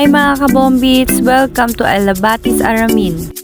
Hi mga kabombits! Welcome to Alabatis Aramin.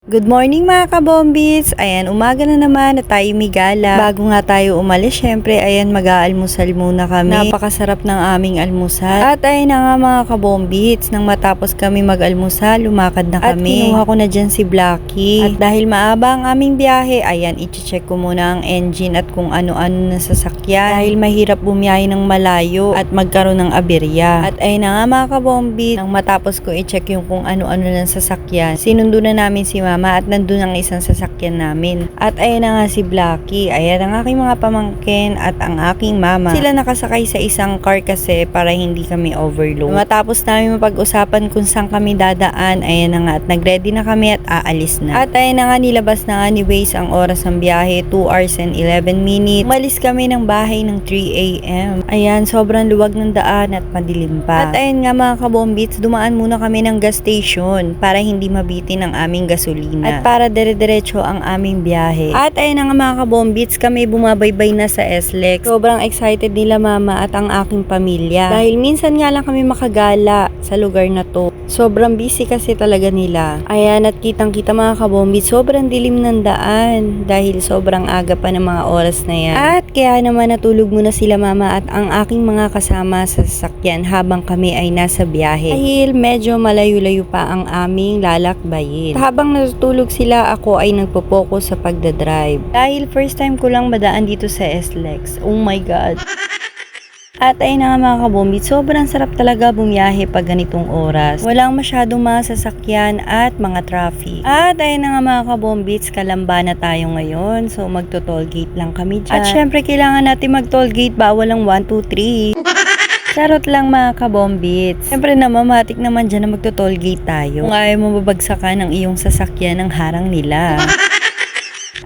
Good morning mga kabombits! Ayan, umaga na naman na tayo migala. Bago nga tayo umalis, syempre, ayan, mag-aalmusal muna kami. Napakasarap ng aming almusal. At ayun na nga mga kabombits, nang matapos kami mag-almusal, lumakad na kami. At kinuha ko na dyan si Blackie. At dahil maaba ang aming biyahe, ayan, i-check ko muna ang engine at kung ano-ano na sasakyan. Dahil mahirap bumiyahe ng malayo at magkaroon ng aberya. At ayun na nga mga kabombits, nang matapos ko i-check yung kung ano-ano na sasakyan, sinundo na namin si Mama at nandun ang isang sasakyan namin. At ayan na nga si Blackie. Ayan ang aking mga pamangkin at ang aking mama. Sila nakasakay sa isang car kasi para hindi kami overload. Matapos namin mapag-usapan kung saan kami dadaan, ayan na nga at nagready na kami at aalis na. At ayan na nga, nilabas na nga ni Waze ang oras ng biyahe, 2 hours and 11 minutes. Umalis kami ng bahay ng 3 a.m. Ayan, sobrang luwag ng daan at madilim pa. At ayan nga mga kabombits, dumaan muna kami ng gas station para hindi mabitin ang aming gasolina. At para dire-diretso ang aming biyahe. At ayun na nga mga kabombits, kami bumabaybay na sa SLEX. Sobrang excited nila mama at ang aking pamilya. Dahil minsan nga lang kami makagala sa lugar na to. Sobrang busy kasi talaga nila. Ayan, at kitang-kita mga kabombits, sobrang dilim ng daan. Dahil sobrang aga pa ng mga oras na yan. At kaya naman natulog muna sila mama at ang aking mga kasama sa sasakyan habang kami ay nasa biyahe. Dahil medyo malayo-layo pa ang aming lalakbayin. Habang natutulog sila, ako ay nagpo-focus sa pagdadrive. Dahil first time ko lang madaan dito sa SLEX. Oh my God. At ayun na nga mga kabombits, sobrang sarap talaga bumiyahe pag ganitong oras. Walang masyadong mga sasakyan at mga traffic. At ayun na nga mga kabombits, Kalamba na tayo ngayon. So magto-tollgate lang kami dyan. At syempre kailangan natin mag-tollgate, bawal ang 1, 2, 3. Charot lang mga kabombits. Siyempre namamatik naman dyan na magto-tollgate tayo. Kung ayaw mo babagsakan ang iyong sasakyan ng harang nila.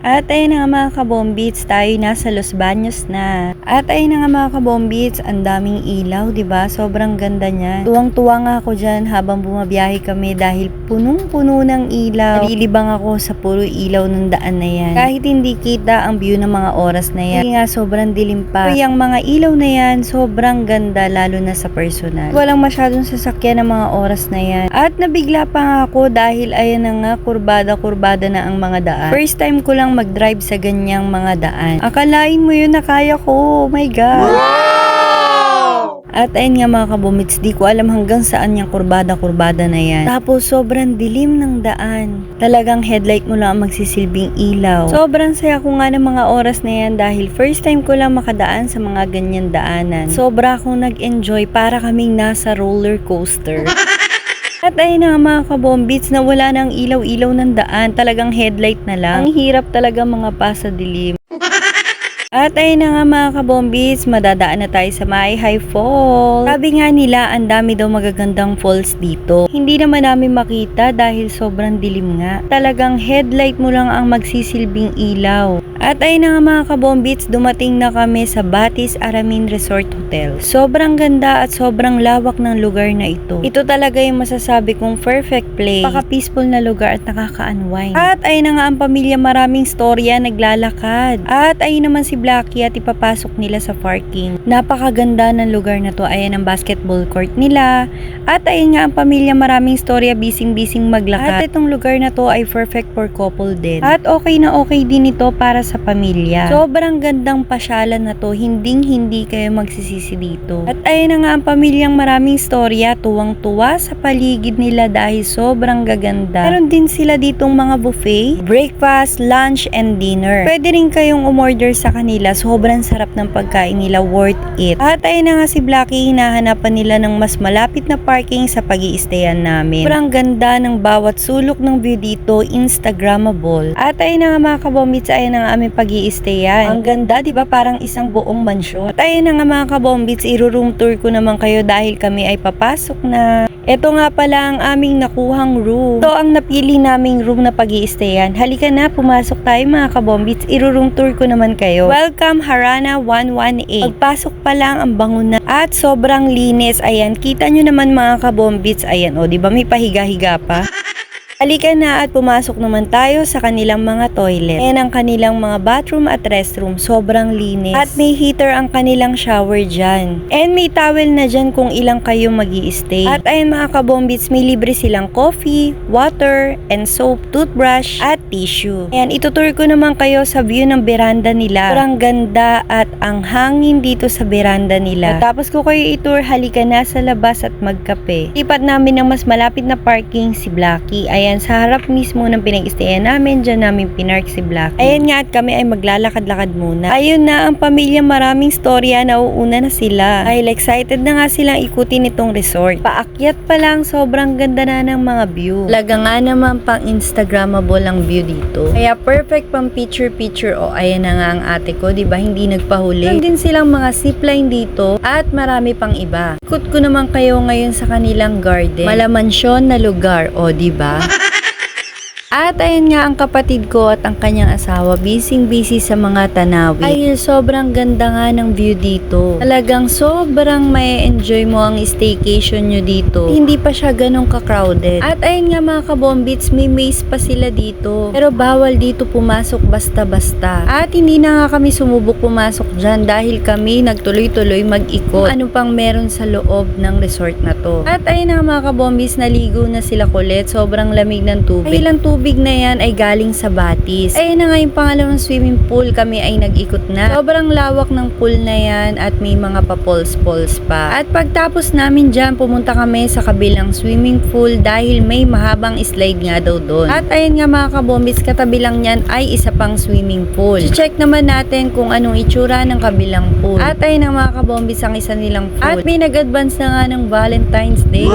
At ayun na nga mga kabombits, tayo nasa Los Baños na. At ayun na nga mga kabombits, ang daming ilaw, 'di ba? Sobrang ganda niyan. Tuwang-tuwa nga ako diyan habang bumabiyahe kami dahil punong-puno ng ilaw. Nalilibang ako sa puro ilaw ng daan na yan. Kahit hindi kita ang view ng mga oras na yan. Kasi nga sobrang dilim pa. Pero yung mga ilaw na yan, sobrang ganda lalo na sa personal. Walang masyadong sasakyan ng mga oras na yan. At nabigla pa nga ako dahil ayan na nga, kurbada-kurbada na ang mga daan. First time ko lang mag-drive sa ganyang mga daan. Akalain mo yun na kaya ko. Oh my God. Wow! At ayun nga mga kabombits, di ko alam hanggang saan yung kurbada-kurbada na yan. Tapos sobrang dilim ng daan. Talagang headlight mo lang ang magsisilbing ilaw. Sobrang saya ko nga ng mga oras na yan dahil first time ko lang makadaan sa mga ganyan daanan. Sobra akong nag-enjoy, para kaming nasa roller coaster. At ayun na mga kabombits, na wala nang ilaw-ilaw ng daan, talagang headlight na lang. Ang hirap talaga mga pasa dilim. At ayun na nga mga kabombits, madadaan na tayo sa Maayhay Falls. Sabi nga nila, ang dami daw magagandang falls dito. Hindi naman namin makita dahil sobrang dilim nga. Talagang headlight mo lang ang magsisilbing ilaw. At ayun na nga mga kabombits, dumating na kami sa Batis Aramin Resort Hotel. Sobrang ganda at sobrang lawak ng lugar na ito. Ito talaga yung masasabi kong perfect place. Paka-peaceful na lugar at nakaka-unwind. At ayun na nga ang pamilya, maraming storya, naglalakad. At ayun naman si Blackie at ipapasok nila sa parking. Napakaganda ng lugar na to. Ayan ang basketball court nila. At ayun nga ang pamilya, maraming storya, bising-bising maglakad. At itong lugar na to ay perfect for couple din. At okay na okay din ito para sa pamilya. Sobrang gandang pasyalan na to. Hinding-hindi kayo magsisisi dito. At ayun na nga ang pamilyang maraming storya, tuwang-tuwa sa paligid nila dahil sobrang gaganda. Meron din sila ditong mga buffet, breakfast, lunch, and dinner. Pwede rin kayong umorder sa kanila. Sobrang sarap ng pagkain nila, worth it. At ayun na nga si Blackie, hinahanapan nila ng mas malapit na parking sa pag-i-stayan namin. Sobrang ganda ng bawat sulok ng view dito, Instagrammable. At ayun na nga mga kabombits, ayun na nga aming pag-i-stayan. Ang ganda, di ba? Parang isang buong mansyon. At ayun na nga mga kabombits, iro-room tour ko naman kayo dahil kami ay papasok na. Ito nga pala ang aming nakuhang room. Ito ang napili naming room na pag-i-stayan. Halika na, pumasok tayo mga kabombits. Iro-room tour ko naman kayo. Welcome Harana 118. Pagpasok pa lang ang bango na at sobrang linis. Ayan, kita nyo naman mga kabombits. Ayan, o, di ba may pahiga-higa pa? Halika na at pumasok naman tayo sa kanilang mga toilet. Ayan ang kanilang mga bathroom at restroom. Sobrang linis. At may heater ang kanilang shower dyan. And may towel na dyan kung ilang kayo magi-stay. At ayan mga kabombits, may libre silang coffee, water, and soap, toothbrush, at tissue. Ayan, itutur ko naman kayo sa view ng veranda nila. Sobrang ganda at ang hangin dito sa veranda nila. At tapos ko kayo itur, halika na sa labas at magkape. Lipat namin ng mas malapit na parking si Blackie. Ayan, sa harap mismo ng pinag-stayan namin, dyan namin pinark si Blackie. Ayan nga at kami ay maglalakad-lakad muna. Ayun na ang pamilya, maraming storya, nauuna na sila. Ay, excited na nga silang ikutin itong resort. Paakyat pa lang, sobrang ganda na ng mga view. Talaga nga naman pang Instagrammable ang view dito. Kaya perfect pang picture-picture. O, ayan na nga ang ate ko, diba? Hindi nagpahuli. Meron din silang mga zipline dito at marami pang iba. Ikot ko naman kayo ngayon sa kanilang garden. Malamansyon na lugar, o, diba? At ayun nga ang kapatid ko at ang kanyang asawa, busy sa mga tanawin. Ay, sobrang ganda nga ng view dito. Talagang sobrang may enjoy mo ang staycation nyo dito. Hindi pa siya ganun ka-crowded. At ayun nga mga kabombits, may maze pa sila dito. Pero bawal dito pumasok basta-basta. At hindi na nga kami sumubok pumasok dyan dahil kami nagtuloy-tuloy mag-ikot. Ano pang meron sa loob ng resort na to. At ayun nga mga kabombits, naligo na sila kulit. Sobrang lamig ng tubig. Ay, tubig na yan ay galing sa Batis. Ayun na nga yung pangalawang swimming pool, kami ay nag-ikot na. Sobrang lawak ng pool na yan at may mga pa-pols-pols pa. At pagtapos namin dyan, pumunta kami sa kabilang swimming pool dahil may mahabang slide nga daw doon. At ayun nga mga kabombits, katabi lang yan ay isa pang swimming pool. Check naman natin kung anong itsura ng kabilang pool. At ayun nga mga kabombits, ang isa nilang pool. At may nag-advance na nga ng Valentine's Day.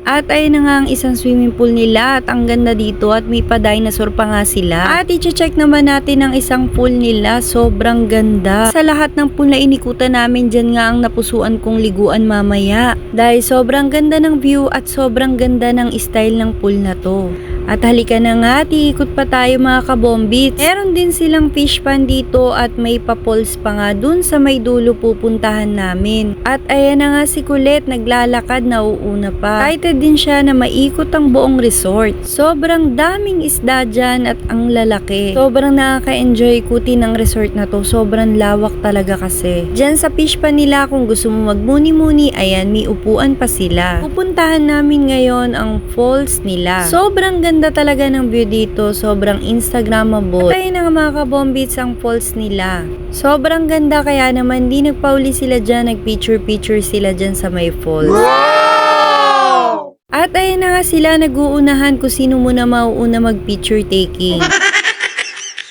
At ayun na nga ang isang swimming pool nila at ang ganda dito at may pa-dinosaur pa nga sila. At i-check naman natin ang isang pool nila, sobrang ganda. Sa lahat ng pool na inikutan namin, dyan nga ang napusuan kong liguan mamaya. Dahil sobrang ganda ng view at sobrang ganda ng style ng pool na to. At halika na nga, iikot pa tayo mga kabombits. Meron din silang fish pan dito at may pa-pols pa nga dun sa may dulo pupuntahan namin. At ayan na nga si Kulit, naglalakad, nauuna pa. Excited din siya na maikot ang buong resort. Sobrang daming isda dyan at ang lalaki. Sobrang nakaka-enjoy ikutin ng resort na to. Sobrang lawak talaga kasi. Dyan sa fish pan nila, kung gusto mo magmuni-muni, ayan, may upuan pa sila. Pupuntahan namin ngayon ang falls nila. Sobrang ganda talaga ng view dito, sobrang Instagrammable. At ayun na nga mga kabombits ang falls nila. Sobrang ganda kaya naman di nagpauli sila dyan, nagpicture-picture sila dyan sa may falls. Wow! At ayun na nga sila, nag-uunahan kung sino muna mauuna mag-picture taking.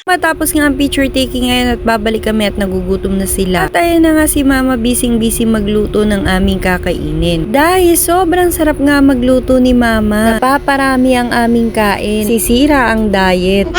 Matapos nga ang picture taking ngayon at babalik kami at nagugutom na sila. At ayun na nga si Mama busy magluto ng aming kakainin. Dahil sobrang sarap nga magluto ni Mama. Napaparami ang aming kain. Sisira ang diet.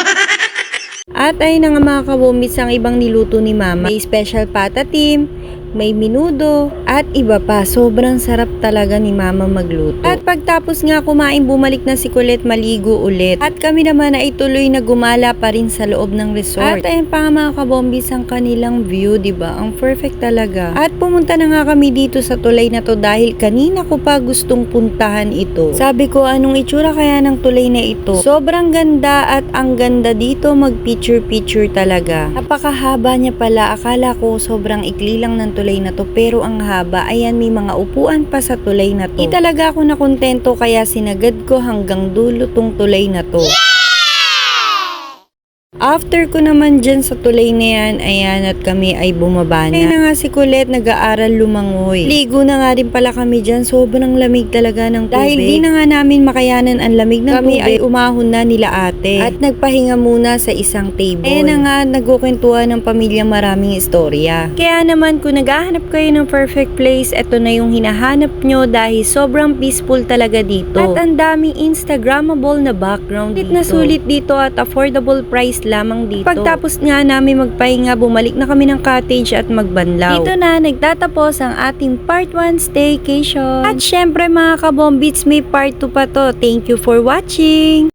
At ayun na nga mga kabombits ang ibang niluto ni Mama. May special patatim, may minudo, at iba pa. Sobrang sarap talaga ni Mama magluto. At pagtapos nga kumain, bumalik na si Kulit maligo ulit. At kami naman ay tuloy na gumala pa rin sa loob ng resort. At ayun pa nga mga kabombis ang kanilang view, diba? Ang perfect talaga. At pumunta na nga kami dito sa tulay na to dahil kanina ko pa gustong puntahan ito. Sabi ko, anong itsura kaya ng tulay na ito? Sobrang ganda at ang ganda dito, mag-picture-picture talaga. Napakahaba niya pala. Akala ko sobrang ikli lang ng tulay na to, pero ang haba. Ayan, may mga upuan pa sa tulay na to. Di talaga ako nakontento kaya sinagad ko hanggang dulo tong tulay na to. After ko naman dyan sa tulay na yan, ayan, at kami ay bumaba na. Kaya na nga si Kulit nag-aaral lumangoy. Ligo na nga rin pala kami dyan. Sobrang lamig talaga ng tubig. Dahil di na nga namin makayanan ang lamig ng kami tubig, ay umahon na nila ate. At nagpahinga muna sa isang table. Ayan na nga, nagkukwentuhan ng pamilya maraming istorya. Kaya naman kung naghahanap kayo ng perfect place, eto na yung hinahanap nyo dahil sobrang peaceful talaga dito. At ang daming Instagrammable na background dito. Sulit dito at affordable price lang. lamang dito. Pagtapos nga namin magpahinga, bumalik na kami ng cottage at magbanlaw. Dito na nagtatapos ang ating part 1 staycation. At syempre mga kabombits, may part 2 pa to. Thank you for watching!